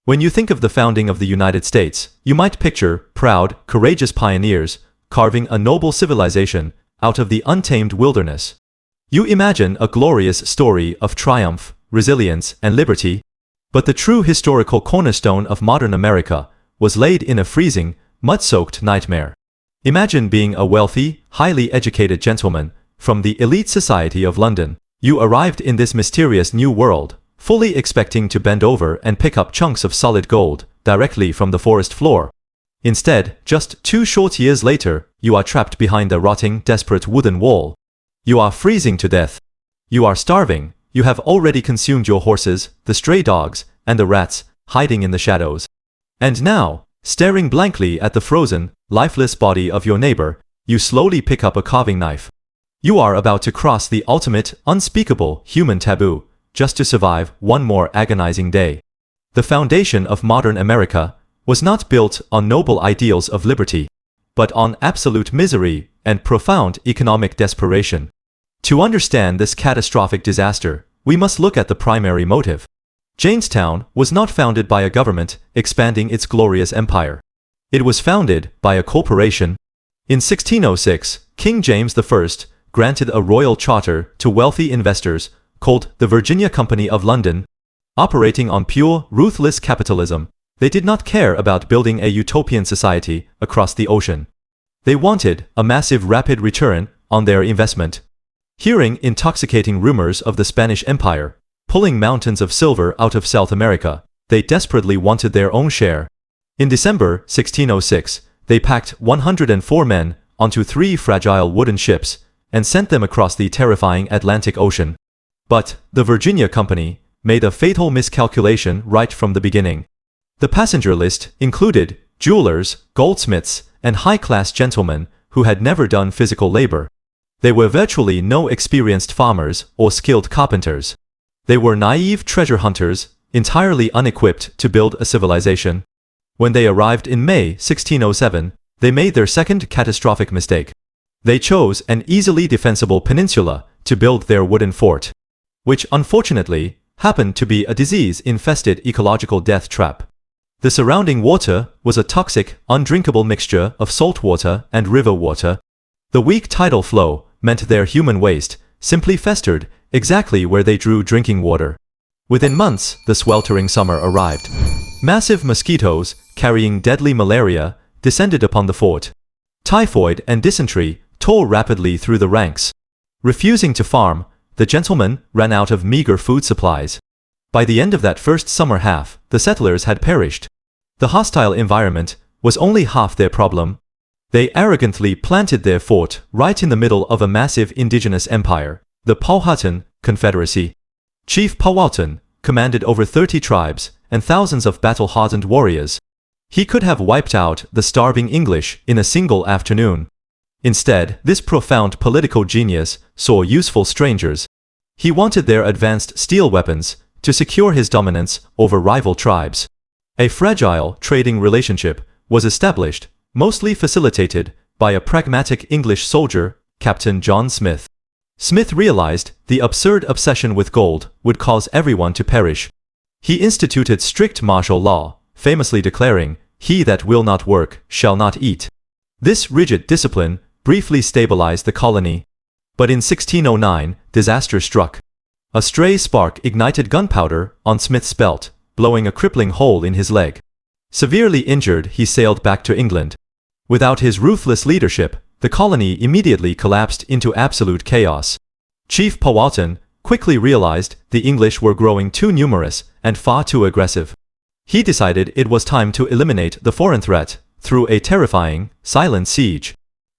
When you think of the founding of the United States, you might picture proud, courageous pioneers carving a noble civilization out of the untamed wilderness. You imagine a glorious story of triumph, resilience, and liberty. But the true historical cornerstone of modern America was laid in a freezing, mud-soaked nightmare. Imagine being a wealthy, highly educated gentleman from the elite society of London. You arrived in this mysterious new world, fully expecting to bend over and pick up chunks of solid gold directly from the forest floor. Instead, just 2 short years later, you are trapped behind a rotting, desperate wooden wall. You are freezing to death. You are starving. You have already consumed your horses, the stray dogs, and the rats hiding in the shadows. And now, staring blankly at the frozen, lifeless body of your neighbor, you slowly pick up a carving knife. You are about to cross the ultimate, unspeakable human taboo, just to survive one more agonizing day. The foundation of modern America was not built on noble ideals of liberty, but on absolute misery and profound economic desperation. To understand this catastrophic disaster, we must look at the primary motive. Jamestown was not founded by a government expanding its glorious empire. It was founded by a corporation. In 1606, King James I granted a royal charter to wealthy investors called the Virginia Company of London. Operating on pure, ruthless capitalism, they did not care about building a utopian society across the ocean. They wanted a massive rapid return on their investment. Hearing intoxicating rumors of the Spanish Empire pulling mountains of silver out of South America, they desperately wanted their own share. In December 1606, they packed 104 men onto 3 fragile wooden ships and sent them across the terrifying Atlantic Ocean. But the Virginia Company made a fatal miscalculation right from the beginning. The passenger list included jewelers, goldsmiths, and high-class gentlemen who had never done physical labor. They were virtually no experienced farmers or skilled carpenters. They were naive treasure hunters, entirely unequipped to build a civilization. When they arrived in May 1607, they made their second catastrophic mistake. They chose an easily defensible peninsula to build their wooden fort, which unfortunately happened to be a disease-infested ecological death trap. The surrounding water was a toxic, undrinkable mixture of salt water and river water. The weak tidal flow meant their human waste simply festered exactly where they drew drinking water. Within months, the sweltering summer arrived. Massive mosquitoes, carrying deadly malaria, descended upon the fort. Typhoid and dysentery tore rapidly through the ranks. Refusing to farm, the gentlemen ran out of meager food supplies. By the end of that first summer half, the settlers had perished. The hostile environment was only half their problem. They arrogantly planted their fort right in the middle of a massive indigenous empire, the Powhatan Confederacy. Chief Powhatan commanded over 30 tribes and thousands of battle-hardened warriors. He could have wiped out the starving English in a single afternoon. Instead, this profound political genius saw useful strangers. He wanted their advanced steel weapons to secure his dominance over rival tribes. A fragile trading relationship was established, mostly facilitated by a pragmatic English soldier, Captain John Smith. Smith realized the absurd obsession with gold would cause everyone to perish. He instituted strict martial law, famously declaring, "He that will not work shall not eat." This rigid discipline briefly stabilized the colony. But in 1609, disaster struck. A stray spark ignited gunpowder on Smith's belt, blowing a crippling hole in his leg. Severely injured, he sailed back to England. Without his ruthless leadership, the colony immediately collapsed into absolute chaos. Chief Powhatan quickly realized the English were growing too numerous and far too aggressive. He decided it was time to eliminate the foreign threat through a terrifying, silent siege.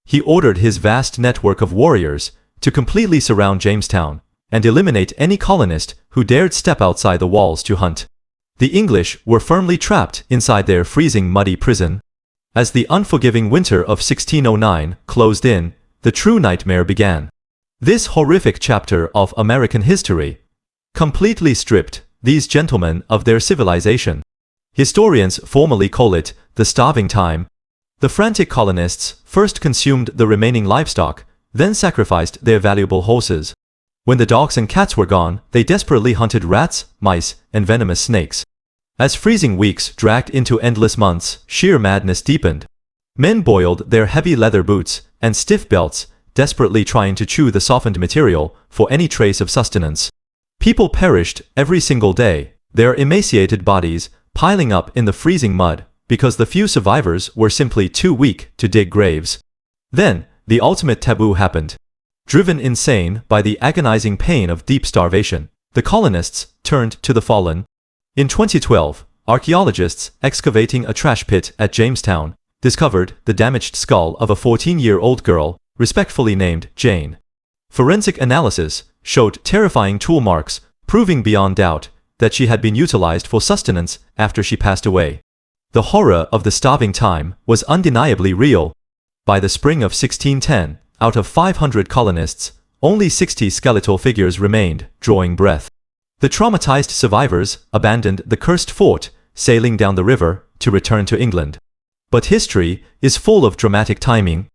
He ordered his vast network of warriors to completely surround Jamestown and eliminate any colonist who dared step outside the walls to hunt. The English were firmly trapped inside their freezing, muddy prison. As the unforgiving winter of 1609 closed in, the true nightmare began. This horrific chapter of American history completely stripped these gentlemen of their civilization. Historians formally call it the starving time. The frantic colonists first consumed the remaining livestock, then sacrificed their valuable horses. When the dogs and cats were gone, they desperately hunted rats, mice, and venomous snakes. As freezing weeks dragged into endless months, sheer madness deepened. Men boiled their heavy leather boots and stiff belts, desperately trying to chew the softened material for any trace of sustenance. People perished every single day, their emaciated bodies piling up in the freezing mud because the few survivors were simply too weak to dig graves. Then, the ultimate taboo happened. Driven insane by the agonizing pain of deep starvation, the colonists turned to the fallen. In 2012, archaeologists excavating a trash pit at Jamestown discovered the damaged skull of a 14-year-old girl, respectfully named Jane. Forensic analysis showed terrifying tool marks, proving beyond doubt that she had been utilized for sustenance after she passed away. The horror of the starving time was undeniably real. By the spring of 1610, out of 500 colonists, only 60 skeletal figures remained, drawing breath. The traumatized survivors abandoned the cursed fort, sailing down the river to return to England. But history is full of dramatic timing.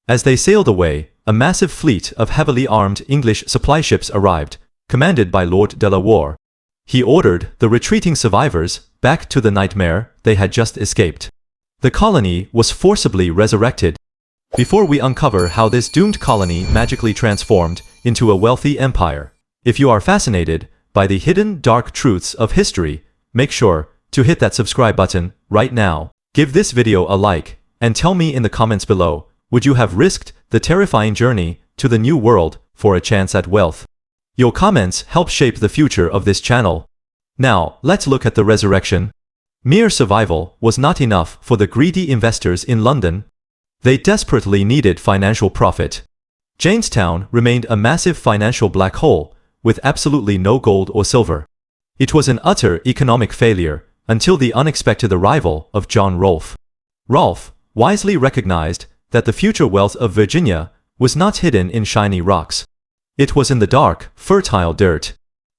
As they sailed away, a massive fleet of heavily armed English supply ships arrived, commanded by Lord de la Warr. He ordered the retreating survivors back to the nightmare they had just escaped. The colony was forcibly resurrected. Before we uncover how this doomed colony magically transformed into a wealthy empire, if you are fascinated by the hidden dark truths of history, make sure to hit that subscribe button right now. Give this video a like, and tell me in the comments below, would you have risked the terrifying journey to the new world for a chance at wealth? Your comments help shape the future of this channel. Now, let's look at the resurrection. Mere survival was not enough for the greedy investors in London. They desperately needed financial profit. Jamestown remained a massive financial black hole, with absolutely no gold or silver. It was an utter economic failure until the unexpected arrival of John Rolfe. Rolfe wisely recognized that the future wealth of Virginia was not hidden in shiny rocks. It was in the dark, fertile dirt.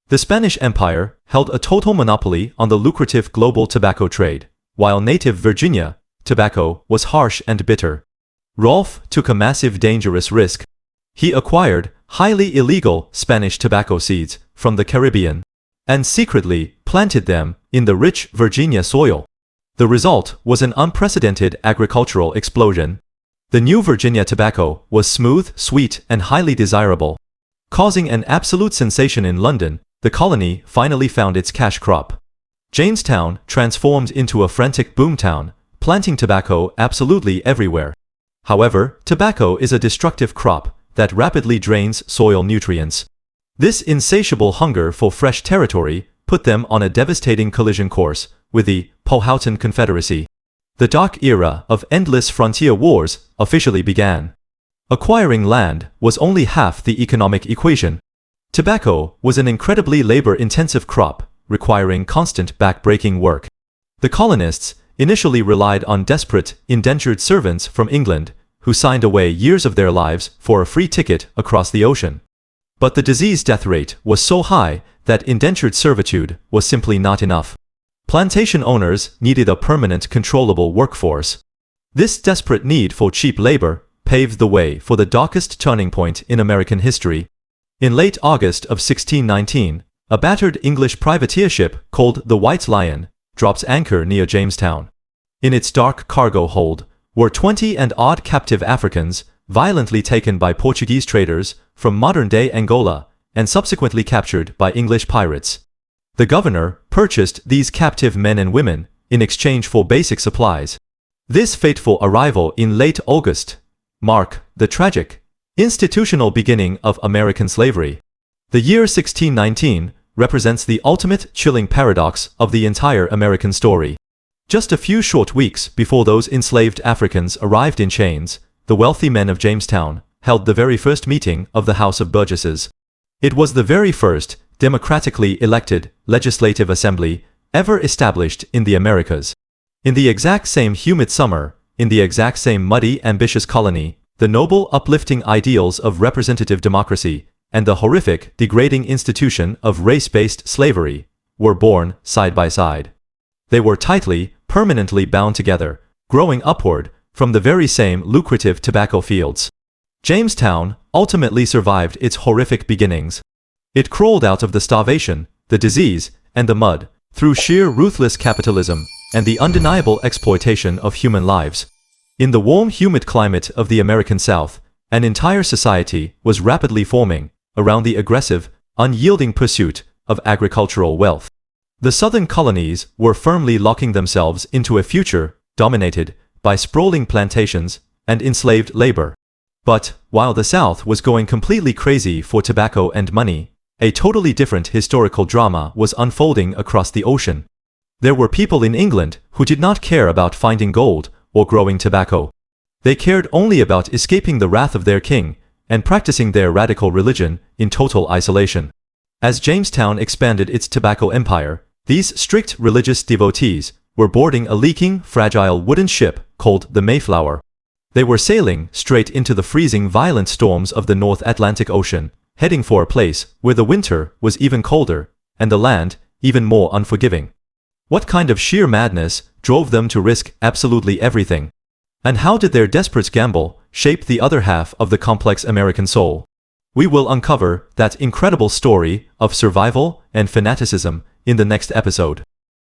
The Spanish Empire held a total monopoly on the lucrative global tobacco trade, while native Virginia tobacco was harsh and bitter. Rolfe took a massive dangerous risk. He acquired highly illegal Spanish tobacco seeds from the Caribbean and secretly planted them in the rich Virginia soil. The result was an unprecedented agricultural explosion. The new Virginia tobacco was smooth, sweet, and highly desirable. Causing an absolute sensation in London, the colony finally found its cash crop. Jamestown transformed into a frantic boomtown, planting tobacco absolutely everywhere. However, tobacco is a destructive crop that rapidly drains soil nutrients. This insatiable hunger for fresh territory put them on a devastating collision course with the Powhatan Confederacy. The dark era of endless frontier wars officially began. Acquiring land was only half the economic equation. Tobacco was an incredibly labor-intensive crop, requiring constant back-breaking work. The colonists initially relied on desperate, indentured servants from England, who signed away years of their lives for a free ticket across the ocean. But the disease death rate was so high that indentured servitude was simply not enough. Plantation owners needed a permanent, controllable workforce. This desperate need for cheap labor paved the way for the darkest turning point in American history. In late August of 1619, a battered English privateer ship called the White Lion drops anchor near Jamestown. In its dark cargo hold were 20-odd captive Africans, violently taken by Portuguese traders from modern-day Angola and subsequently captured by English pirates. The governor purchased these captive men and women in exchange for basic supplies. This fateful arrival in late August marked the tragic, institutional beginning of American slavery. The year 1619 represents the ultimate chilling paradox of the entire American story. Just a few short weeks before those enslaved Africans arrived in chains, the wealthy men of Jamestown held the very first meeting of the House of Burgesses. It was the very first democratically elected legislative assembly ever established in the Americas. In the exact same humid summer, in the exact same muddy, ambitious colony, the noble, uplifting ideals of representative democracy and the horrific, degrading institution of race-based slavery were born side by side. They were tightly, permanently bound together, growing upward from the very same lucrative tobacco fields. Jamestown ultimately survived its horrific beginnings. It crawled out of the starvation, the disease, and the mud, through sheer ruthless capitalism and the undeniable exploitation of human lives. In the warm, humid climate of the American South, an entire society was rapidly forming around the aggressive, unyielding pursuit of agricultural wealth. The southern colonies were firmly locking themselves into a future dominated by sprawling plantations and enslaved labor. But, while the South was going completely crazy for tobacco and money, a totally different historical drama was unfolding across the ocean. There were people in England who did not care about finding gold or growing tobacco. They cared only about escaping the wrath of their king and practicing their radical religion in total isolation. As Jamestown expanded its tobacco empire, these strict religious devotees were boarding a leaking, fragile wooden ship called the Mayflower. They were sailing straight into the freezing, violent storms of the North Atlantic Ocean, heading for a place where the winter was even colder and the land even more unforgiving. What kind of sheer madness drove them to risk absolutely everything? And how did their desperate gamble shape the other half of the complex American soul? We will uncover that incredible story of survival and fanaticism in the next episode.